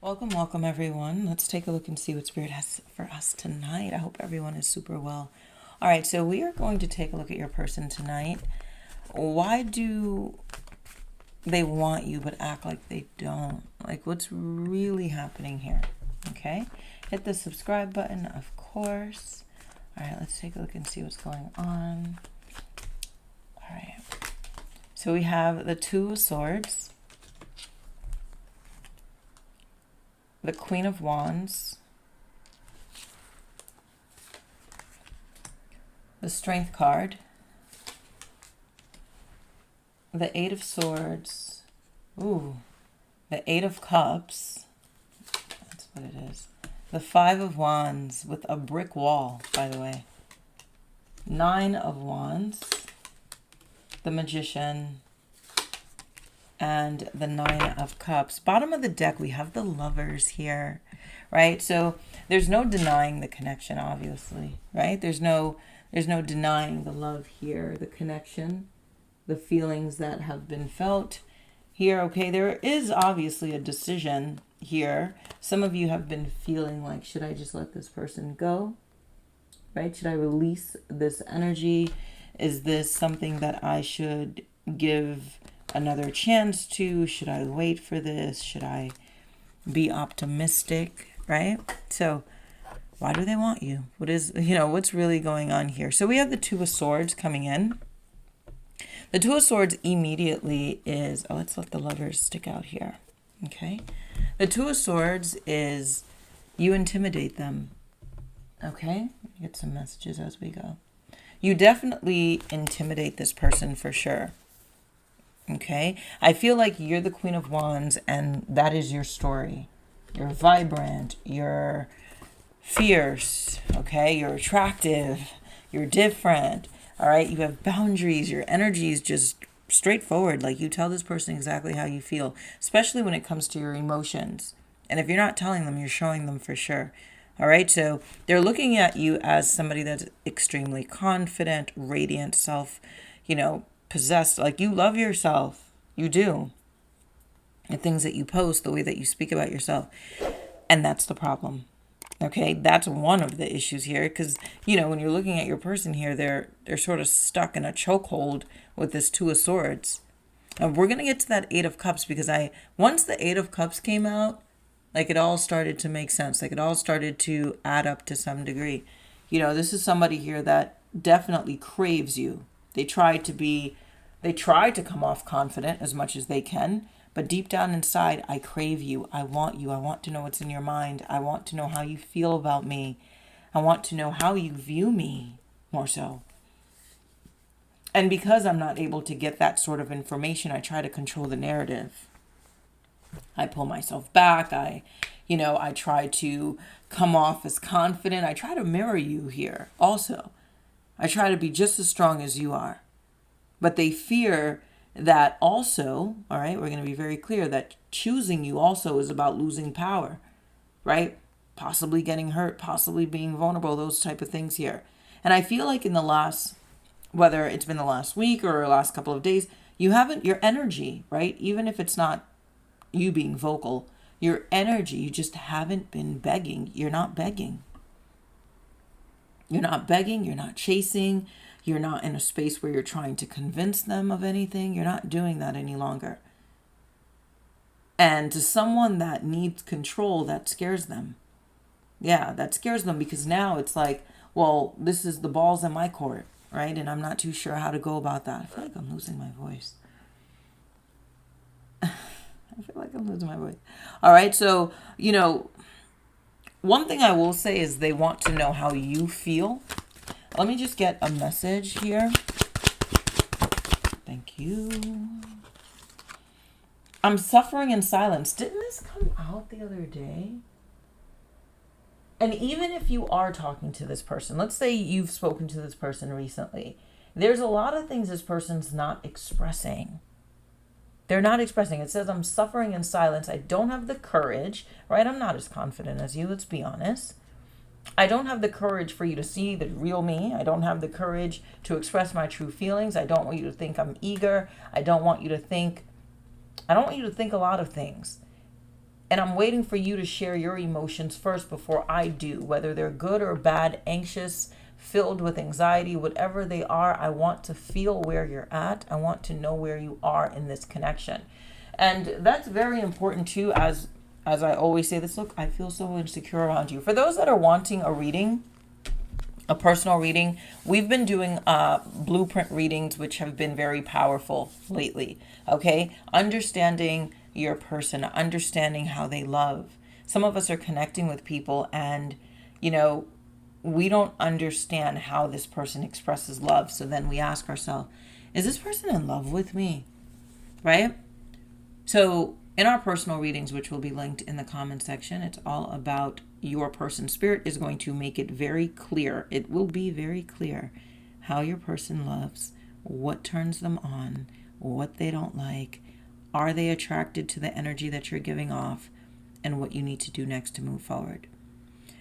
Welcome everyone. Let's take a look and see what Spirit has for us tonight. I hope everyone is super well. All right, so we are going to take a look at your person tonight. Why do they want you but act like they don't? Like, what's really happening here? Okay, hit the subscribe button, of course. All right, let's take a look and see what's going on. All right, so we have the Two of Swords, the Queen of Wands, the Strength card, the Eight of Swords, the Eight of Cups, that's what it is, the Five of Wands with a brick wall, by the way, Nine of Wands, the Magician, and the Nine of Cups. Bottom of the deck, we have the Lovers here, right? So there's no denying the connection, obviously, right? There's no denying the love here, the connection, the feelings that have been felt here. Okay, there is obviously a decision here. Some of you have been feeling like, should I just let this person go? Right? Should I release this energy? Is this something that I should give another chance to? Should I wait for this? Should I be optimistic? Right? So why do they want you? What's really going on here? So we have the Two of Swords coming in. The Two of Swords immediately is, let's let the Lovers stick out here. Okay. The Two of Swords is you intimidate them. Okay. Get some messages as we go. You definitely intimidate this person for sure. Okay. I feel like you're the Queen of Wands and that is your story. You're vibrant. You're fierce. Okay. You're attractive. You're different. All right. You have boundaries. Your energy is just straightforward. Like, you tell this person exactly how you feel, especially when it comes to your emotions. And if you're not telling them, you're showing them for sure. All right. So they're looking at you as somebody that's extremely confident, radiant, possessed. Like, you love yourself. You do. The things that you post, the way that you speak about yourself. And that's the problem. Okay, that's one of the issues here, because when you're looking at your person here, they're sort of stuck in a chokehold with this Two of Swords. And we're gonna get to that Eight of Cups, because once the Eight of Cups came out, like, it all started to make sense. Like, it all started to add up to some degree. This is somebody here that definitely craves you. They try to come off confident as much as they can. But deep down inside, I crave you. I want you. I want to know what's in your mind. I want to know how you feel about me. I want to know how you view me, more so. And because I'm not able to get that sort of information, I try to control the narrative. I pull myself back. I try to come off as confident. I try to mirror you here also. I try to be just as strong as you are. But they fear that also, all right, we're going to be very clear that choosing you also is about losing power, right? Possibly getting hurt, possibly being vulnerable, those type of things here. And I feel like in the last, whether it's been the last week or the last couple of days, your energy, right? Even if it's not you being vocal, your energy, you just haven't been begging. You're not begging. You're not begging. You're not chasing. You're not in a space where you're trying to convince them of anything. You're not doing that any longer. And to someone that needs control, that scares them. Yeah, that scares them, because now it's like, well, this is the balls in my court, right? And I'm not too sure how to go about that. I feel like I'm losing my voice. All right, so, one thing I will say is they want to know how you feel. Let me just get a message here. Thank you. I'm suffering in silence. Didn't this come out the other day? And even if you are talking to this person, let's say you've spoken to this person recently, there's a lot of things this person's not expressing. They're not expressing. It says, I'm suffering in silence. I don't have the courage, right? I'm not as confident as you, let's be honest. I don't have the courage for you to see the real me. I don't have the courage to express my true feelings. I don't want you to think I'm eager. I don't want you to think a lot of things. And I'm waiting for you to share your emotions first before I do, whether they're good or bad, anxious, filled with anxiety, whatever they are. I want to feel where you're at. I want to know where you are in this connection. And that's very important too, as I always say this. Look, I feel so insecure around you. For those that are wanting a reading, a personal reading, we've been doing blueprint readings, which have been very powerful lately. Okay, understanding your person, understanding how they love. Some of us are connecting with people, and we don't understand how this person expresses love. So then we ask ourselves, is this person in love with me? Right? So in our personal readings, which will be linked in the comment section, it's all about your person. Spirit is going to make it very clear. It will be very clear how your person loves, what turns them on, what they don't like. Are they attracted to the energy that you're giving off, and what you need to do next to move forward?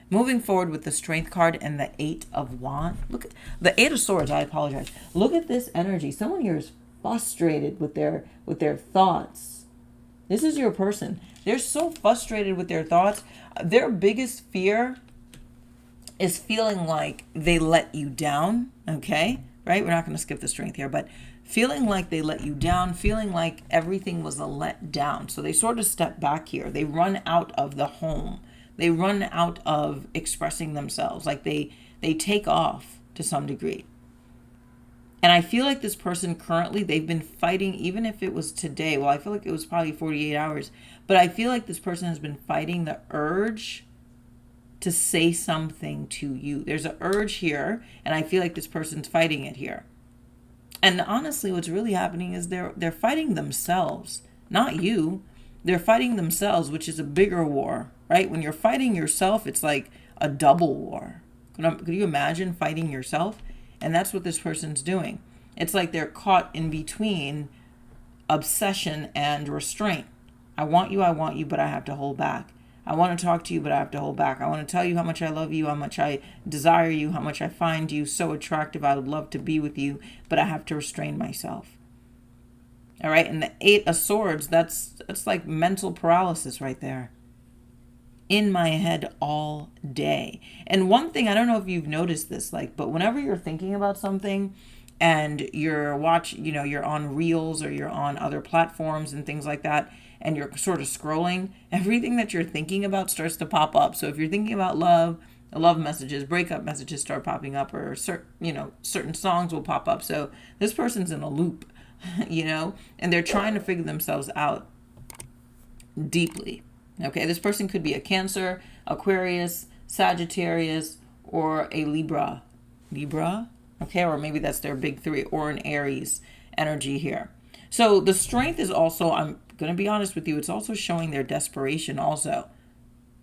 Moving forward with the Strength card and the 8 of Wands. Look at the 8 of Swords. I apologize. Look at this energy. Someone here is frustrated with their thoughts. This is your person. They're so frustrated with their thoughts. Their biggest fear is feeling like they let you down. Okay? Right? We're not going to skip the Strength here, but feeling like they let you down, feeling like everything was a let down. So they sort of step back here. They run out of the home. They run out of expressing themselves. Like they take off to some degree. And I feel like this person currently, they've been fighting, even if it was today. Well, I feel like it was probably 48 hours. But I feel like this person has been fighting the urge to say something to you. There's an urge here, and I feel like this person's fighting it here. And honestly, what's really happening is they're fighting themselves, not you. They're fighting themselves, which is a bigger war, right? When you're fighting yourself, it's like a double war. Could you imagine fighting yourself? And that's what this person's doing. It's like they're caught in between obsession and restraint. I want you, but I have to hold back. I want to talk to you, but I have to hold back. I want to tell you how much I love you, how much I desire you, how much I find you so attractive. I would love to be with you, but I have to restrain myself. All right. And the 8 of Swords, that's like mental paralysis right there. In my head all day. And one thing, I don't know if you've noticed this, but whenever you're thinking about something and you're you're on Reels or you're on other platforms and things like that, and you're sort of scrolling, everything that you're thinking about starts to pop up. So if you're thinking about love messages, breakup messages start popping up, or certain songs will pop up. So this person's in a loop, and they're trying to figure themselves out deeply. Okay, this person could be a Cancer, Aquarius, Sagittarius, or a Libra. Okay, or maybe that's their big 3, or an Aries energy here. So the Strength is also, I'm going to be honest with you, it's also showing their desperation also.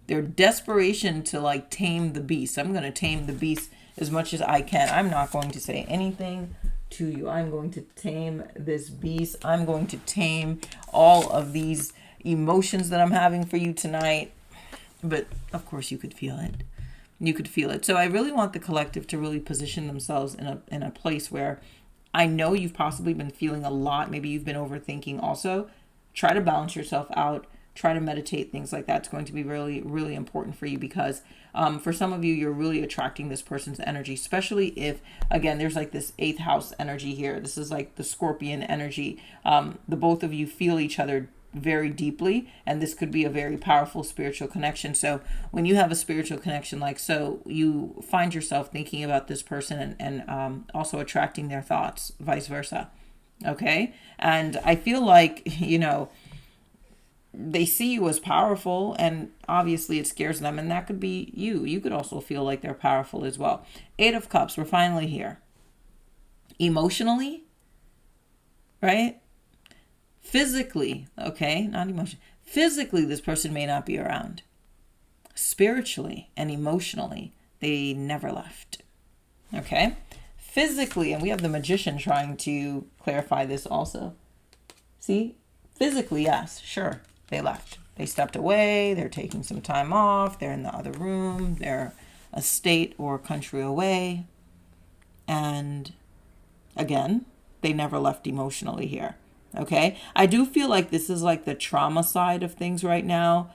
Their desperation to tame the beast. I'm going to tame the beast as much as I can. I'm not going to say anything to you. I'm going to tame this beast. I'm going to tame all of these emotions that I'm having for you tonight. But of course you could feel it. You could feel it. So I really want the collective to really position themselves in a place where I know you've possibly been feeling a lot. Maybe you've been overthinking also. Try to balance yourself out. Try to meditate, things like that. It's going to be really, really important for you because for some of you, you're really attracting this person's energy, especially if, again, there's this 8th house energy here. This is like the Scorpion energy. The both of you feel each other very deeply, and this could be a very powerful spiritual connection. So when you have a spiritual connection you find yourself thinking about this person and also attracting their thoughts, vice versa. Okay. And I feel like, they see you as powerful, and obviously it scares them, and that could be you. You could also feel like they're powerful as well. 8 of Cups, we're finally here. Emotionally, right? Physically, okay, not emotion. Physically, this person may not be around. Spiritually and emotionally, they never left. Okay? Physically, and we have the Magician trying to clarify this also. See? Physically, yes, sure, they left. They stepped away, they're taking some time off, they're in the other room, they're a state or country away. And again, they never left emotionally here. Okay, I do feel like this is the trauma side of things right now.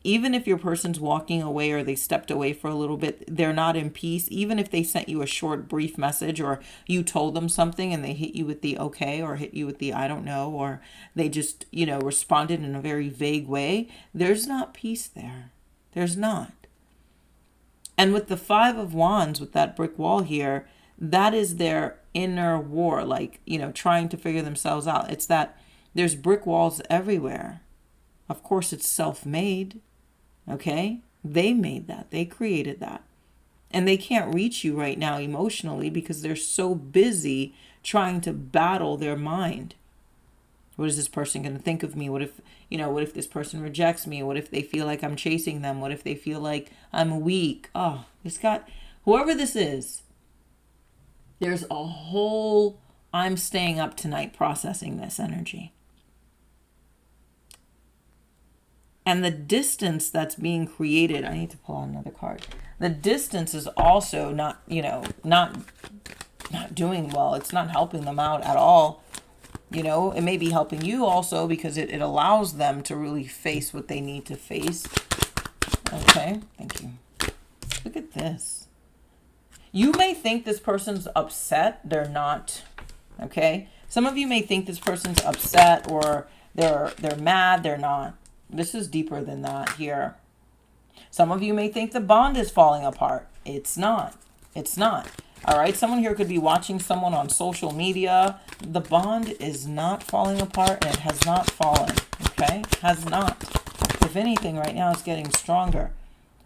Even if your person's walking away or they stepped away for a little bit, they're not in peace. Even if they sent you a short, brief message, or you told them something and they hit you with the okay, or hit you with the I don't know, or they just, responded in a very vague way, there's not peace there. There's not. And with the Five of Wands, with that brick wall here, that is their inner war, like, trying to figure themselves out. It's that there's brick walls everywhere. Of course, it's self-made. Okay? They made that. They created that. And they can't reach you right now emotionally because they're so busy trying to battle their mind. What is this person going to think of me? What if this person rejects me? What if they feel like I'm chasing them? What if they feel like I'm weak? Oh, whoever this is, there's a whole I'm staying up tonight processing this energy. And the distance that's being created, I need to pull out another card. The distance is also not doing well. It's not helping them out at all. It may be helping you also because it allows them to really face what they need to face. Okay, thank you. Look at this. You may think this person's upset. They're not. Okay? Some of you may think this person's upset or they're mad. They're not. This is deeper than that here. Some of you may think the bond is falling apart. It's not. It's not. All right. Someone here could be watching someone on social media. The bond is not falling apart and it has not fallen. Okay. Has not. If anything, right now it's getting stronger.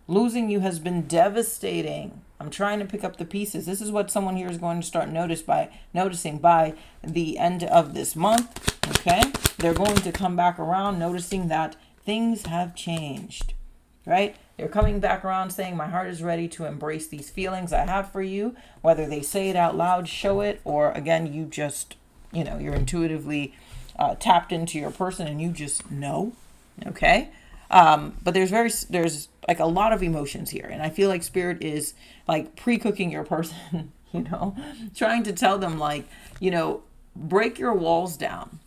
Losing you has been devastating. I'm trying to pick up the pieces. This is what someone here is going to start noticing by the end of this month. Okay. They're going to come back around noticing that things have changed, right? They're coming back around saying, my heart is ready to embrace these feelings I have for you. Whether they say it out loud, show it, or again, you just, you're intuitively tapped into your person and you just know, okay? But there's like a lot of emotions here. And I feel like Spirit is like pre-cooking your person, trying to tell them like, break your walls down.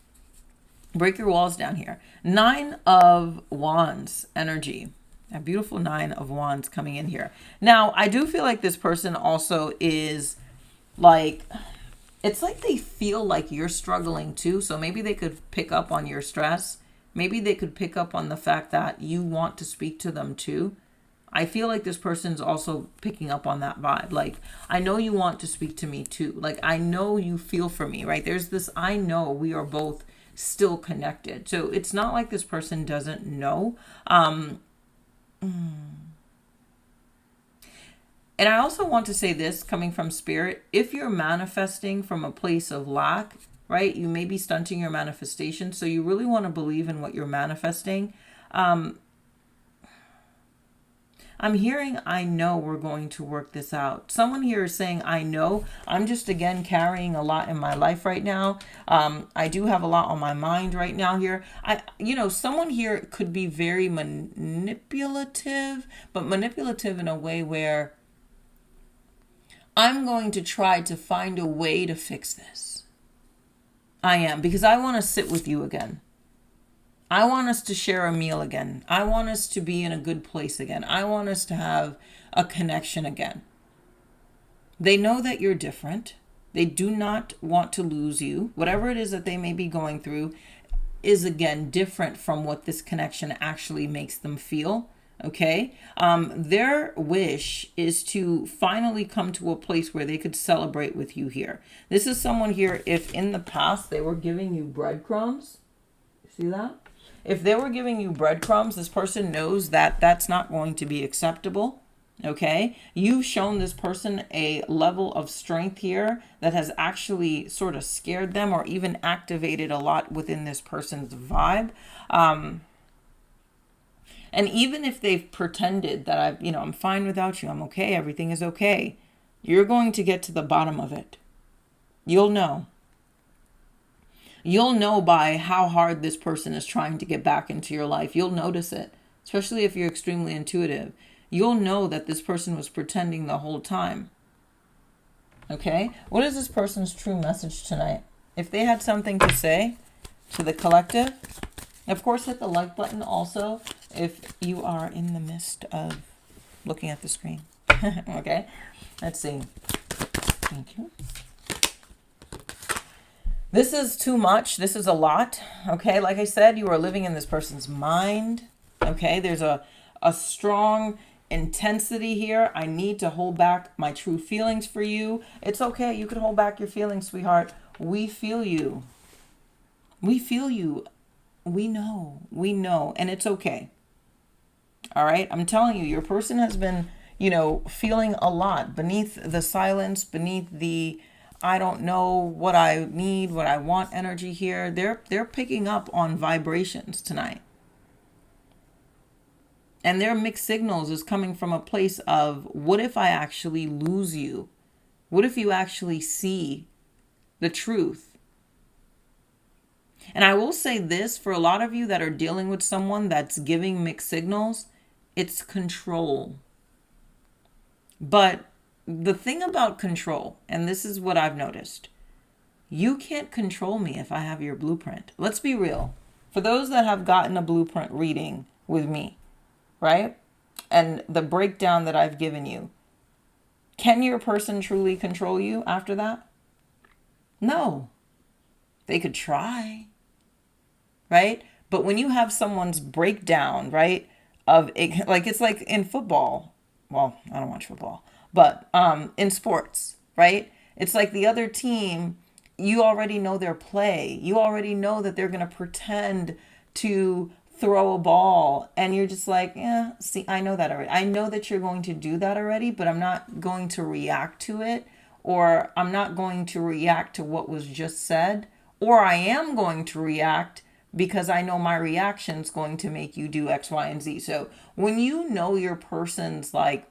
Break your walls down here. 9 of Wands energy. A beautiful 9 of Wands coming in here. Now, I do feel like this person also is like, it's like they feel like you're struggling too. So maybe they could pick up on your stress. Maybe they could pick up on the fact that you want to speak to them too. I feel like this person's also picking up on that vibe. Like, I know you want to speak to me too. Like, I know you feel for me, right? There's this, I know we are both still connected. So it's not like this person doesn't know. And I also want to say this coming from Spirit, if you're manifesting from a place of lack, right, you may be stunting your manifestation. So you really want to believe in what you're manifesting. I'm hearing, I know we're going to work this out. Someone here is saying, I know. I'm just, again, carrying a lot in my life right now. I do have a lot on my mind right now here. Someone here could be very manipulative, but manipulative in a way where I'm going to try to find a way to fix this. I am, because I want to sit with you again. I want us to share a meal again. I want us to be in a good place again. I want us to have a connection again. They know that you're different. They do not want to lose you. Whatever it is that they may be going through is, again, different from what this connection actually makes them feel. Okay? Their wish is to finally come to a place where they could celebrate with you here. This is someone here, if in the past they were giving you breadcrumbs, see that? If they were giving you breadcrumbs, this person knows that that's not going to be acceptable. Okay? You've shown this person a level of strength here that has actually sort of scared them or even activated a lot within this person's vibe. And even if they've pretended that I'm fine without you, I'm okay, everything is okay, you're going to get to the bottom of it. You'll know. You'll know by how hard this person is trying to get back into your life. You'll notice it, especially if you're extremely intuitive. You'll know that this person was pretending the whole time. Okay? What is this person's true message tonight? If they had something to say to the collective, Of course, hit the like button also if you are in the midst of looking at the screen. Okay, let's see. Thank you. This is too much. This is a lot. Okay, like I said, you are living in this person's mind. Okay, there's a strong intensity here. I need to hold back my true feelings for you. It's okay. You can hold back your feelings, sweetheart. We feel you. We feel you. We know. We know. And it's okay. All right. I'm telling you, your person has been, feeling a lot beneath the silence, beneath the I don't know what I need, what I want energy here. They're picking up on vibrations tonight. And their mixed signals is coming from a place of, what if I actually lose you? What if you actually see the truth? And I will say this, for a lot of you that are dealing with someone that's giving mixed signals, it's control. But the thing about control, and this is what I've noticed, you can't control me if I have your blueprint. Let's be real. For those that have gotten a blueprint reading with me, right? And the breakdown that I've given you, can your person truly control you after that? No. They could try, right? But when you have someone's breakdown, right, of it, like it's like in football. Well, I don't watch football, but in sports, right? It's like the other team, you already know their play. You already know that they're going to pretend to throw a ball, and you're just like, yeah, see, I know that already. I know that you're going to do that already, but I'm not going to react to it, or I'm not going to react to what was just said, or I am going to react because I know my reaction is going to make you do X, Y, and Z. So when you know your person's like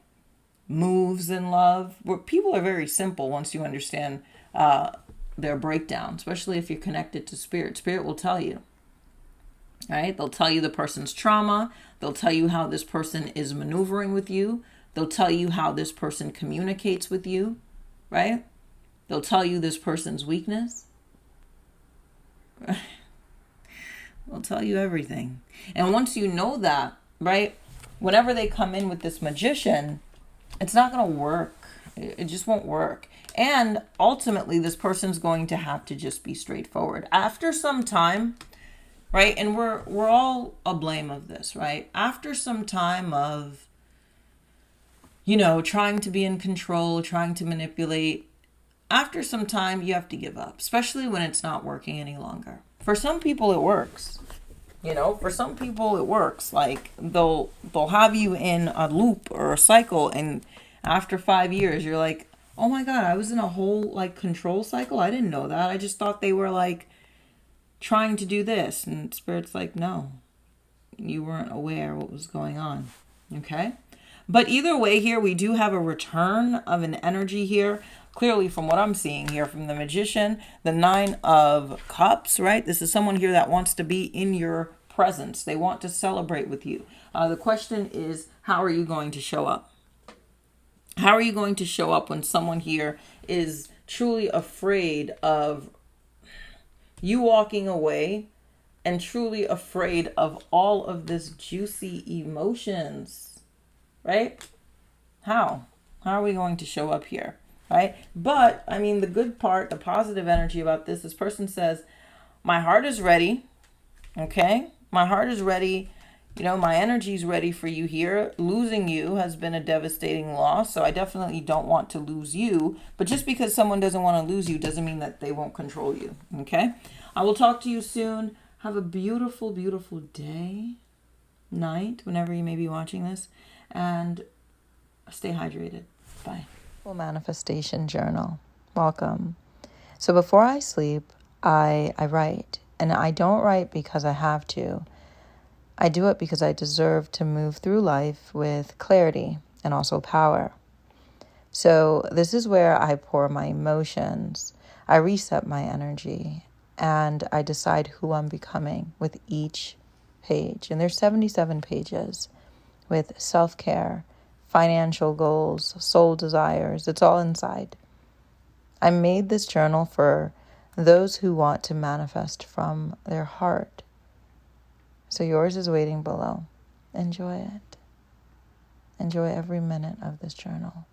moves in love, where people are very simple once you understand their breakdown, especially if you're connected to spirit. Spirit will tell you. Right? They'll tell you the person's trauma. They'll tell you how this person is maneuvering with you. They'll tell you how this person communicates with you. Right? They'll tell you this person's weakness. They'll tell you everything. And once you know that, right, whenever they come in with this magician, it's not going to work. It just won't work. And ultimately, this person's going to have to just be straightforward. After some time, right, and we're all a blame of this, right? After some time of, trying to be in control, trying to manipulate, after some time, you have to give up, especially when it's not working any longer. For some people, it works. For some people, it works. Like they'll have you in a loop or a cycle, and after 5 years, you're like, oh my God, I was in a whole like control cycle. I didn't know that. I just thought they were like trying to do this, and Spirit's like, no, you weren't aware what was going on. Okay. But either way here, we do have a return of an energy here. Clearly, from what I'm seeing here from the Magician, the 9 of Cups, right? This is someone here that wants to be in your presence. They want to celebrate with you. The question is, how are you going to show up? How are you going to show up when someone here is truly afraid of you walking away and truly afraid of all of this juicy emotions, right? How are we going to show up here? Right? But I mean, the good part, the positive energy about this person says, my heart is ready. Okay. My heart is ready. My energy is ready for you here. Losing you has been a devastating loss. So I definitely don't want to lose you. But just because someone doesn't want to lose you doesn't mean that they won't control you. Okay. I will talk to you soon. Have a beautiful, beautiful day, night, whenever you may be watching this, and stay hydrated. Bye. Manifestation journal. Welcome. So before I sleep, I write, and I don't write because I have to. I do it because I deserve to move through life with clarity and also power. So this is where I pour my emotions, I reset my energy, and I decide who I'm becoming with each page. And there's 77 pages with self-care, financial goals, soul desires. It's all inside. I made this journal for those who want to manifest from their heart. So yours is waiting below. Enjoy it. Enjoy every minute of this journal.